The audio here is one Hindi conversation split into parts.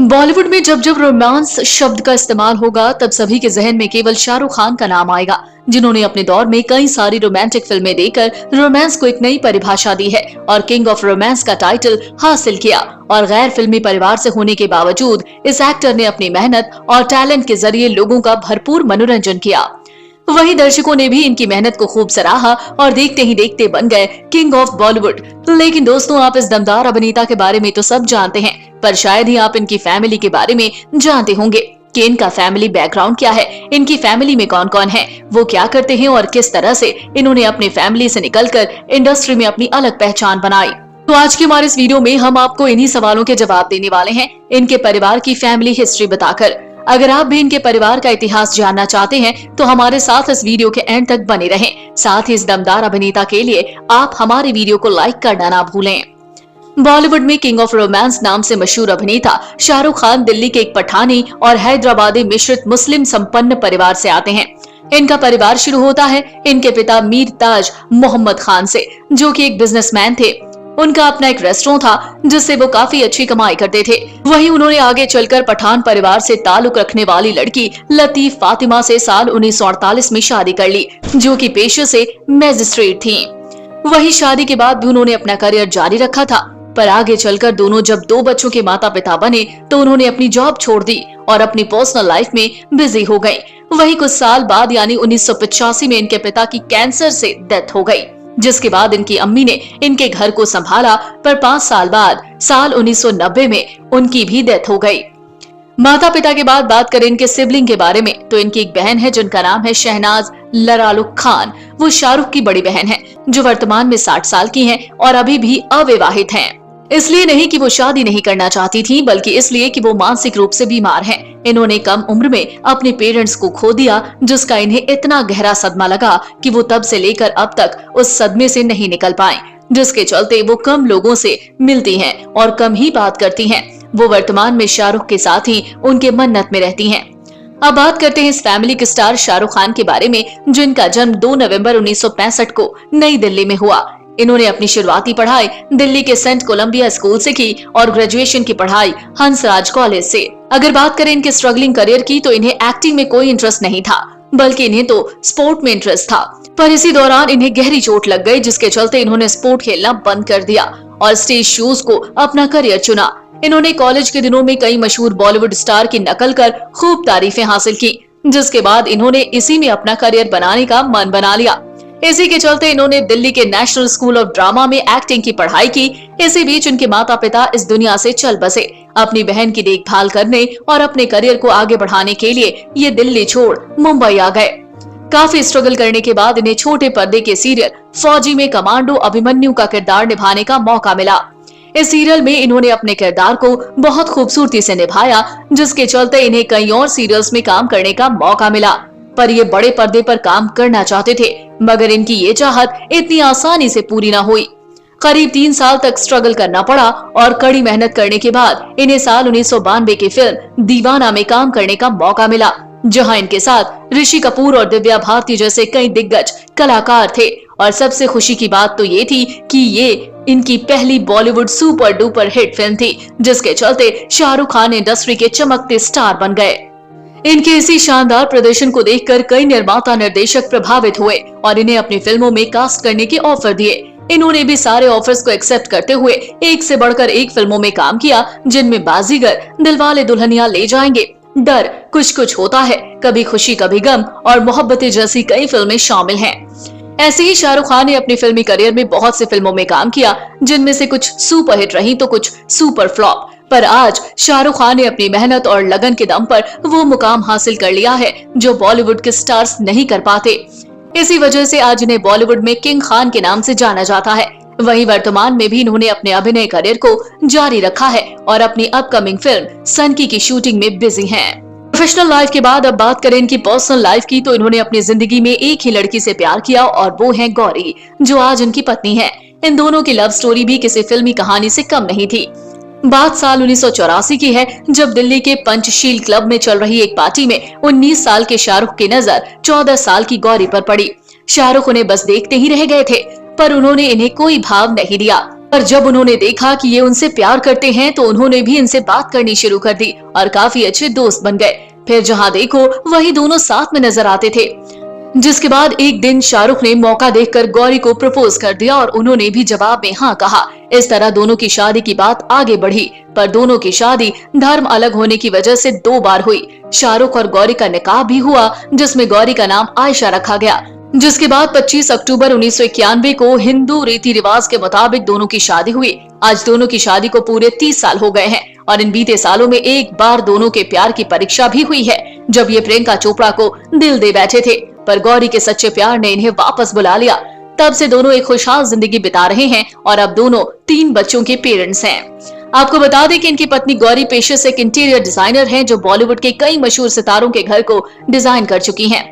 बॉलीवुड में जब जब रोमांस शब्द का इस्तेमाल होगा तब सभी के जहन में केवल शाहरुख खान का नाम आएगा, जिन्होंने अपने दौर में कई सारी रोमांटिक फिल्में देकर रोमांस को एक नई परिभाषा दी है और किंग ऑफ रोमांस का टाइटल हासिल किया। और गैर फिल्मी परिवार से होने के बावजूद इस एक्टर ने अपनी मेहनत और टैलेंट के जरिए लोगों का भरपूर मनोरंजन किया। वहीं दर्शकों ने भी इनकी मेहनत को खूब सराहा और देखते ही देखते बन गए किंग ऑफ बॉलीवुड। लेकिन दोस्तों, आप इस दमदार अभिनेता के बारे में तो सब जानते हैं, पर शायद ही आप इनकी फैमिली के बारे में जानते होंगे कि इनका फैमिली बैकग्राउंड क्या है, इनकी फैमिली में कौन कौन है, वो क्या करते हैं और किस तरह से इन्होंने अपनी फैमिली से निकलकर इंडस्ट्री में अपनी अलग पहचान बनाई। तो आज की हमारे इस वीडियो में हम आपको इन्हीं सवालों के जवाब देने वाले हैं, इनके परिवार की फैमिली हिस्ट्री बताकर। अगर आप भी इनके परिवार का इतिहास जानना चाहते हैं तो हमारे साथ इस वीडियो के एंड तक बने रहें। साथ ही इस दमदार अभिनेता के लिए आप हमारे वीडियो को लाइक करना ना भूलें। बॉलीवुड में किंग ऑफ रोमांस नाम से मशहूर अभिनेता शाहरुख खान दिल्ली के एक पठानी और हैदराबादी मिश्रित मुस्लिम संपन्न परिवार से आते हैं। इनका परिवार शुरू होता है इनके पिता मीर ताज मोहम्मद खान से, जो कि एक बिजनेसमैन थे। उनका अपना एक रेस्टोरेंट था जिससे वो काफी अच्छी कमाई करते थे। वहीं उन्होंने आगे चलकर पठान परिवार से ताल्लुक रखने वाली लड़की लतीफ फातिमा से साल 1948 में शादी कर ली, जो कि पेशे से मैजिस्ट्रेट थीं। वहीं शादी के बाद भी उन्होंने अपना करियर जारी रखा था, पर आगे चलकर दोनों जब 2 बच्चों के माता पिता बने तो उन्होंने अपनी जॉब छोड़ दी और अपनी पर्सनल लाइफ में बिजी हो गए। वहीं कुछ साल बाद यानी 1985 में इनके पिता की कैंसर से डेथ हो गई, जिसके बाद इनकी अम्मी ने इनके घर को संभाला, पर 5 साल बाद साल 1990 में उनकी भी डेथ हो गई। माता पिता के बाद बात करें इनके सिबलिंग के बारे में तो इनकी एक बहन है जिनका नाम है शहनाज लरालुक खान। वो शाहरुख की बड़ी बहन है जो वर्तमान में 60 साल की है और अभी भी अविवाहित है। इसलिए नहीं कि वो शादी नहीं करना चाहती थी, बल्कि इसलिए कि वो मानसिक रूप से बीमार हैं। इन्होंने कम उम्र में अपने पेरेंट्स को खो दिया, जिसका इन्हें इतना गहरा सदमा लगा कि वो तब से लेकर अब तक उस सदमे से नहीं निकल पाए, जिसके चलते वो कम लोगों से मिलती हैं और कम ही बात करती हैं। वो वर्तमान में शाहरुख के साथ ही उनके मन्नत में रहती हैं। अब बात करते हैं इस फैमिली के स्टार शाहरुख खान के बारे में, जिनका जन्म 2 नवंबर 1965 को नई दिल्ली में हुआ। इन्होंने अपनी शुरुआती पढ़ाई दिल्ली के सेंट कोलंबिया स्कूल से की और ग्रेजुएशन की पढ़ाई हंसराज कॉलेज से। अगर बात करें इनके स्ट्रगलिंग करियर की तो इन्हें एक्टिंग में कोई इंटरेस्ट नहीं था, बल्कि इन्हें तो स्पोर्ट में इंटरेस्ट था। पर इसी दौरान इन्हें गहरी चोट लग गई, जिसके चलते इन्होंने स्पोर्ट खेलना बंद कर दिया और स्टेज शोज को अपना करियर चुना। इन्होंने कॉलेज के दिनों में कई मशहूर बॉलीवुड स्टार की नकल कर खूब तारीफें हासिल की, जिसके बाद इन्होंने इसी में अपना करियर बनाने का मन बना लिया। इसी के चलते इन्होंने दिल्ली के नेशनल स्कूल ऑफ ड्रामा में एक्टिंग की पढ़ाई की। इसी बीच उनके माता पिता इस दुनिया से चल बसे। अपनी बहन की देखभाल करने और अपने करियर को आगे बढ़ाने के लिए ये दिल्ली छोड़ मुंबई आ गए। काफी स्ट्रगल करने के बाद इन्हें छोटे पर्दे के सीरियल फौजी में कमांडो अभिमन्यु का किरदार निभाने का मौका मिला। इस सीरियल में इन्होंने अपने किरदार को बहुत खूबसूरती से निभाया, जिसके चलते इन्हें कई और सीरियल्स में काम करने का मौका मिला। पर ये बड़े पर्दे पर काम करना चाहते थे, मगर इनकी ये चाहत इतनी आसानी से पूरी न हुई। करीब 3 साल तक स्ट्रगल करना पड़ा और कड़ी मेहनत करने के बाद इन्हें साल 1992 की फिल्म दीवाना में काम करने का मौका मिला, जहां इनके साथ ऋषि कपूर और दिव्या भारती जैसे कई दिग्गज कलाकार थे। और सबसे खुशी की बात तो ये थी कि ये इनकी पहली Bollywood super duper hit film थी, जिसके चलते शाहरुख खान इंडस्ट्री के चमकते स्टार बन गए। इनके इसी शानदार प्रदर्शन को देखकर कई निर्माता निर्देशक प्रभावित हुए और इन्हें अपनी फिल्मों में कास्ट करने के ऑफर दिए। इन्होंने भी सारे ऑफर्स को एक्सेप्ट करते हुए एक से बढ़कर एक फिल्मों में काम किया, जिनमें बाजीगर, दिलवाले दुल्हनिया ले जाएंगे, डर, कुछ कुछ होता है, कभी खुशी कभी गम और मोहब्बतें जैसी कई फिल्में शामिल हैं। ऐसे ही शाहरुख खान ने अपने फिल्मी करियर में बहुत सी फिल्मों में काम किया, जिनमें से कुछ सुपरहिट रही तो कुछ सुपर फ्लॉप। पर आज शाहरुख खान ने अपनी मेहनत और लगन के दम पर वो मुकाम हासिल कर लिया है जो बॉलीवुड के स्टार्स नहीं कर पाते। इसी वजह से आज इन्हें बॉलीवुड में किंग खान के नाम से जाना जाता है। वहीं वर्तमान में भी इन्होंने अपने अभिनय करियर को जारी रखा है और अपनी अपकमिंग फिल्म सनकी की शूटिंग में बिजी हैं। प्रोफेशनल लाइफ के बाद अब बात करें इनकी पर्सनल लाइफ की तो इन्होंने अपनी जिंदगी में एक ही लड़की से प्यार किया और वो है गौरी, जो आज इनकी पत्नी है। इन दोनों की लव स्टोरी भी किसी फिल्मी कहानी से कम नहीं थी। बात साल 1984 की है, जब दिल्ली के पंचशील क्लब में चल रही एक पार्टी में 19 साल के शाहरुख की नजर 14 साल की गौरी पर पड़ी। शाहरुख उन्हें बस देखते ही रह गए थे, पर उन्होंने इन्हें कोई भाव नहीं दिया। पर जब उन्होंने देखा कि ये उनसे प्यार करते हैं तो उन्होंने भी इनसे बात करनी शुरू कर दी और काफी अच्छे दोस्त बन गए। फिर जहाँ देखो वही दोनों साथ में नजर आते थे। जिसके बाद एक दिन शाहरुख ने मौका देखकर गौरी को प्रपोज कर दिया और उन्होंने भी जवाब में हाँ कहा। इस तरह दोनों की शादी की बात आगे बढ़ी, पर दोनों की शादी धर्म अलग होने की वजह से 2 बार हुई। शाहरुख और गौरी का निकाह भी हुआ, जिसमें गौरी का नाम आयशा रखा गया। जिसके बाद 25 अक्टूबर 1991 को हिंदू रीति रिवाज के मुताबिक दोनों की शादी हुई। आज दोनों की शादी को पूरे 30 साल हो गए हैं और इन बीते सालों में एक बार दोनों के प्यार की परीक्षा भी हुई है, जब ये प्रियंका चोपड़ा को दिल दे बैठे थे, पर गौरी के सच्चे प्यार ने इन्हें वापस बुला लिया। तब से दोनों एक खुशहाल जिंदगी बिता रहे हैं और अब दोनों 3 बच्चों के पेरेंट्स हैं। आपको बता दें कि इनकी पत्नी गौरी पेशे से एक इंटीरियर डिजाइनर हैं, जो बॉलीवुड के कई मशहूर सितारों के घर को डिजाइन कर चुकी हैं।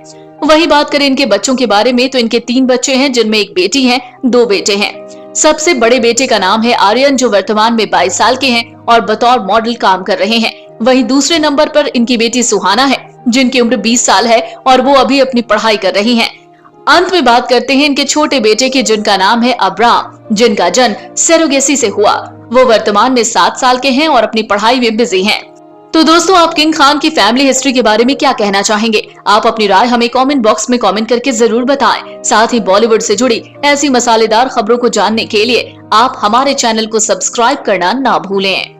वही बात करें इनके बच्चों के बारे में तो इनके 3 बच्चे हैं, जिनमें एक बेटी है, 2 बेटे हैं। सबसे बड़े बेटे का नाम है आर्यन, जो वर्तमान में 22 साल के हैं और बतौर मॉडल काम कर रहे हैं। वहीं दूसरे नंबर पर इनकी बेटी सुहाना है, जिनकी उम्र 20 साल है और वो अभी अपनी पढ़ाई कर रही हैं। अंत में बात करते हैं इनके छोटे बेटे की, जिनका नाम है अब्राम, जिनका जन्म सरोगेसी से हुआ। वो वर्तमान में 7 साल के हैं और अपनी पढ़ाई में बिजी हैं। तो दोस्तों, आप किंग खान की फैमिली हिस्ट्री के बारे में क्या कहना चाहेंगे? आप अपनी राय हमें कमेंट बॉक्स में कमेंट करके जरूर बताएं। साथ ही बॉलीवुड से जुड़ी ऐसी मसालेदार खबरों को जानने के लिए आप हमारे चैनल को सब्सक्राइब करना ना भूलें।